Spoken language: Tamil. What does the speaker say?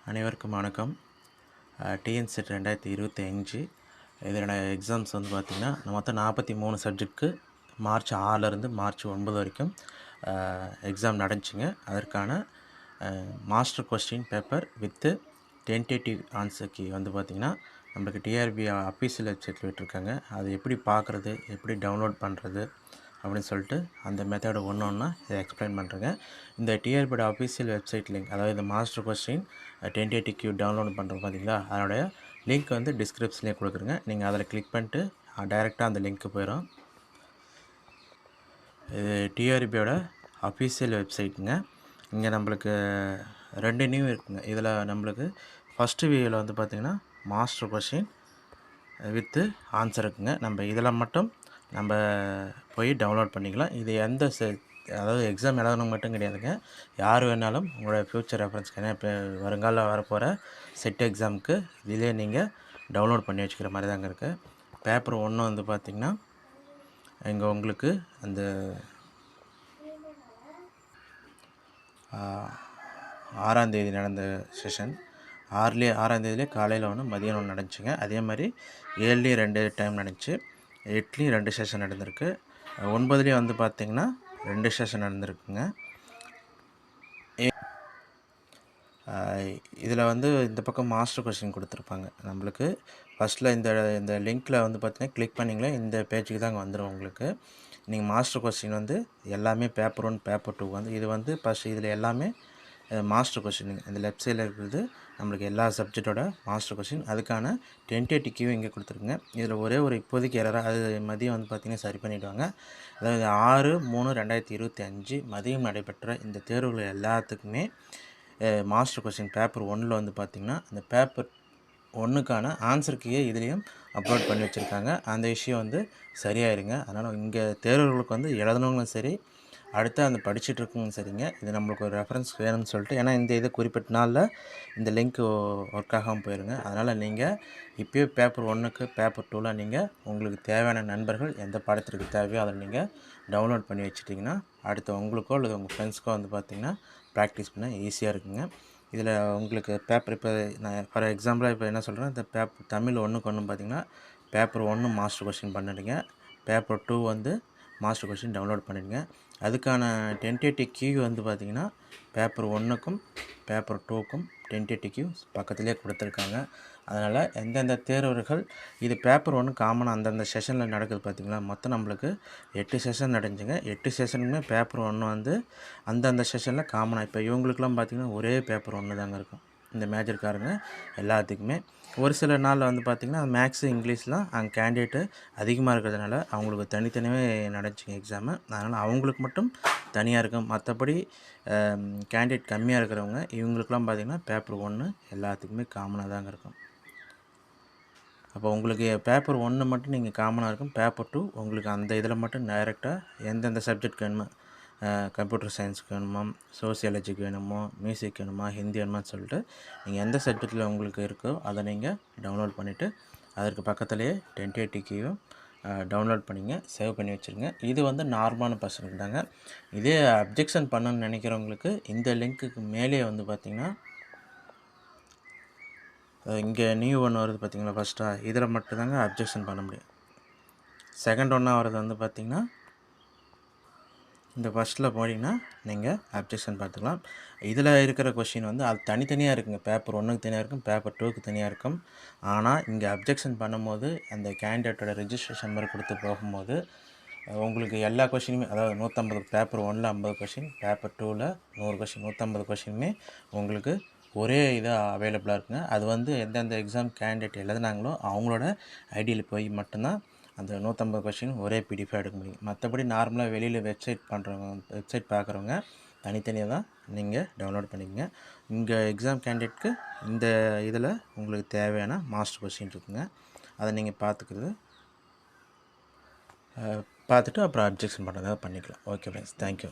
அனைவருக்கும் வணக்கம். டிஎன்செட் 2025 இதோட எக்ஸாம்ஸ் வந்து பார்த்திங்கன்னா மொத்தம் 43 சப்ஜெக்ட்க்கு மார்ச் 6லேருந்து மார்ச் 9 வரைக்கும் எக்ஸாம் நடந்துச்சுங்க. அதற்கான master question paper with tentative answer key வந்து பார்த்திங்கன்னா நம்மளுக்கு டிஆர்பி அஃபீஷியல் வெப்சைட்டில் விட்டுருக்காங்க. அது எப்படி பார்க்குறது, எப்படி டவுன்லோட் பண்ணுறது அப்படின்னு சொல்லிட்டு அந்த மெத்தடை ஒன்று இதை எக்ஸ்பிளைன் பண்ணுறேங்க. இந்த டிஆர்பியோட அஃபீஷியல் வெப்சைட் லிங்க், அதாவது இந்த master question tentative Q download பண்ணுறோம் பார்த்தீங்களா, அதோடைய லிங்க் வந்து டிஸ்கிரிப்ஷன்லேயே கொடுக்குறேங்க. நீங்கள் அதில் கிளிக் பண்ணிட்டு டைரெக்டாக அந்த லிங்க்கு போயிடும். இது டிஆர்பியோட அஃபீஷியல் வெப்சைட்டுங்க. இங்கே நம்மளுக்கு 2 நியூ இருக்குங்க. இதில் நம்மளுக்கு ஃபஸ்ட்டு வியூவில் வந்து பார்த்திங்கன்னா மாஸ்டர் கொஸ்டின் வித்து ஆன்சர் இருக்குங்க. நம்ம இதில் மட்டும் நம்ம போய் டவுன்லோட் பண்ணிக்கலாம். இது அதாவது எக்ஸாம் எழுதணும் மட்டும் கிடையாதுங்க. யார் வேணாலும் உங்களோட ஃப்யூச்சர் ரெஃபரன்ஸ்க்கு, ஏன்னா இப்போ வருங்காலம் வரப்போகிற செட் எக்ஸாமுக்கு இதிலே நீங்கள் டவுன்லோட் பண்ணி வச்சுக்கிற மாதிரி தாங்க இருக்குது. பேப்பர் 1 வந்து பார்த்திங்கன்னா இங்கே உங்களுக்கு அந்த 6ஆம் தேதி நடந்த செஷன், 6ஆம் தேதியிலே காலையில் ஒன்று மதியம் ஒன்று நடந்துச்சுங்க. அதே மாதிரி 7லேயும் 2 டைம் நடந்துச்சு, 8லேயும் 2 செஷன் நடந்திருக்கு, 9லேயும் வந்து பார்த்திங்கன்னா 2 செஷன் நடந்திருக்குங்க. இதில் வந்து இந்த பக்கம் மாஸ்டர் கொஸ்டின் கொடுத்துருப்பாங்க நம்மளுக்கு. ஃபஸ்ட்டில் இந்த லிங்க்கில் வந்து பார்த்திங்கன்னா கிளிக் பண்ணிங்களே இந்த பேஜுக்கு தாங்க வந்துடும் உங்களுக்கு. நீங்கள் மாஸ்டர் கொஸ்டின் வந்து எல்லாமே பேப்பர் 1 பேப்பர் 2 வந்து இது வந்து ஃபஸ்ட் இதில் எல்லாமே மாஸ்டர் கொஸ்டின். இந்த லெஃப்ட் சைடில் இருக்கிறது நம்மளுக்கு எல்லா சப்ஜெக்டோட மாஸ்டர் கொஸ்டின். அதுக்கான டென்டேட்டிவ் கியூ இங்கே கொடுத்துருக்குங்க. இதில் ஒரே ஒரு இப்போதைக்கு எரராக, அது மதியம் வந்து பார்த்திங்கன்னா சரி பண்ணிவிடுவாங்க. அதாவது 6/3/2025 மதியம் நடைபெற்ற இந்த தேர்வுகள் எல்லாத்துக்குமே மாஸ்டர் கொஸ்டின் பேப்பர் 1ல் வந்து பார்த்திங்கன்னா அந்த பேப்பர் 1க்கான ஆன்சர் கீயை இதுலேயும் அப்லோட் பண்ணி வச்சுருக்காங்க. அந்த விஷயம் வந்து சரியாயிருங்க. அதனால் இங்கே தேர்வுகளுக்கு வந்து எழுதணுங்களும் சரி, அடுத்து அந்த படிச்சுட்டு இருக்கவங்க சரிங்க, இது நம்மளுக்கு ஒரு ரெஃபரன்ஸ் வேணும்னு சொல்லிட்டு, ஏன்னா இந்த இது குறிப்பிட்ட நாளில் இந்த லிங்க் ஒர்க் ஆகாமல் போயிருங்க. அதனால் நீங்கள் இப்போயே பேப்பர் 1க்கு பேப்பர் 2ல் நீங்கள் உங்களுக்கு தேவையான நண்பர்கள் எந்த பாடத்திற்கு தேவையோ அதை நீங்கள் டவுன்லோட் பண்ணி வச்சுட்டிங்கன்னா அடுத்து உங்களுக்கோ அல்லது உங்கள் ஃப்ரெண்ட்ஸ்க்கோ வந்து பார்த்திங்கன்னா ப்ராக்டிஸ் பண்ண ஈஸியாக இருக்குங்க. இதில் உங்களுக்கு பேப்பர் இப்போ நான் ஃபார் எக்ஸாம்பிளாக இப்போ என்ன சொல்கிறேன், இந்த பேப்பர் தமிழ் 1க்கு 1 பார்த்திங்கன்னா பேப்பர் 1 மாஸ்டர் கொஸ்டின் பண்ணிடுங்க, பேப்பர் 2 வந்து மாஸ்டர் கொஸ்டின் டவுன்லோட் பண்ணிடுங்க. அதுக்கான டென்டேட்டிவ் கியூ வந்து பார்த்திங்கன்னா பேப்பர் 1க்கும் பேப்பர் 2க்கும் டென்டேட்டிவ் கியூ பக்கத்துலேயே கொடுத்துருக்காங்க. அதனால் எந்தெந்த தேர்வர்கள் இது பேப்பர் 1 காமனாக அந்தந்த செஷனில் நடக்குது பார்த்திங்களா, மொத்தம் நம்மளுக்கு 8 செஷன் நடந்துச்சுங்க. 8 செஷனுமே பேப்பர் 1 வந்து அந்தந்த செஷனில் காமனாக, இப்போ இவங்களுக்குலாம் பார்த்திங்கன்னா ஒரே பேப்பர் 1 தாங்க இருக்கும். இந்த மேஜர்காரங்க எல்லாத்துக்குமே ஒரு சில நாளில் வந்து பார்த்திங்கன்னா மேக்ஸு இங்கிலீஷ்லாம் அங்கே கேண்டிடேட்டு அதிகமாக இருக்கிறதுனால அவங்களுக்கு தனித்தனியாகவே நடந்துச்சுங்க எக்ஸாமு. அதனால் அவங்களுக்கு மட்டும் தனியாக இருக்கும். மற்றபடி கேண்டிடேட் கம்மியாக இருக்கிறவங்க இவங்களுக்குலாம் பார்த்திங்கன்னா பேப்பர் 1 எல்லாத்துக்குமே காமனாக தாங்க இருக்கும். அப்போ உங்களுக்கு பேப்பர் 1 மட்டும் நீங்கள் காமனாக இருக்கும். பேப்பர் 2 உங்களுக்கு அந்த இதில் மட்டும் டைரெக்டாக எந்தெந்த சப்ஜெக்ட் வேணுமோ, கம்ப்யூட்டர் சயின்ஸுக்கு வேணுமோ, சோசியாலஜிக்கு வேணுமோ, மியூசிக் வேணுமா, ஹிந்தி வேணுமான்னு சொல்லிட்டு நீங்கள் எந்த சப்ஜெக்டில் உங்களுக்கு இருக்கோ அதை நீங்கள் டவுன்லோட் பண்ணிவிட்டு அதற்கு பக்கத்துலேயே டென்டேட்டிவ் கியூவும் டவுன்லோட் பண்ணிங்க, சேவ் பண்ணி வச்சுருங்க. இது வந்து நார்மலான பர்சனுக்கு தாங்க. இதே அப்ஜெக்ஷன் பண்ணணும்னு நினைக்கிறவங்களுக்கு இந்த லிங்க்குக்கு மேலே வந்து பார்த்திங்கன்னா இங்கே நியூ ஒன்று வருது பார்த்திங்களா, ஃபஸ்ட்டாக இதில் மட்டும்தாங்க அப்ஜெக்ஷன் பண்ண முடியும். செகண்ட் ஒன்னாக வரது வந்து பார்த்திங்கன்னா இந்த ஃபஸ்ட்டில் போனீங்கன்னா நீங்கள் அப்ஜெக்ஷன் பார்த்துக்கலாம். இதில் இருக்கிற கொஷின் வந்து அது தனித்தனியாக இருக்குங்க. பேப்பர் 1க்கு தனியாக இருக்கும், பேப்பர் 2க்கு தனியாக இருக்கும். ஆனால் இங்கே அப்ஜெக்ஷன் பண்ணும்போது அந்த கேண்டிடேட்டோட ரெஜிஸ்ட்ரேஷன் நம்பர் கொடுத்து போகும்போது உங்களுக்கு எல்லா கொஷினுமே, அதாவது 150 பேப்பர் 1ல் 50 கொஷின், பேப்பர் 2ல் 100 கொஷின், 150 கொஷினுமே உங்களுக்கு ஒரே இதாக அவைலபிளாக இருக்குங்க. அது வந்து எந்தெந்த எக்ஸாம் கேண்டிடேட் எழுதுனாங்களோ அவங்களோட ஐடியில் போய் மட்டும்தான் அந்த 150 கொஷின் ஒரே பிடிஎஃபாக எடுக்க முடியும். மற்றபடி நார்மலாக வெளியில் வெப்சைட் பார்க்குறவங்க தனித்தனியாக தான் நீங்கள் டவுன்லோட் பண்ணிக்கங்க. இங்கே எக்ஸாம் கேண்டிடேட்க்கு இந்த இதில் உங்களுக்கு தேவையான மாஸ்டர் கொஷின் இருக்குங்க. அதை நீங்கள் பார்த்துட்டு அப்புறம் அப்ஜெக்ஷன் பண்ணுறதா பண்ணிக்கலாம். Okay friends, thank you.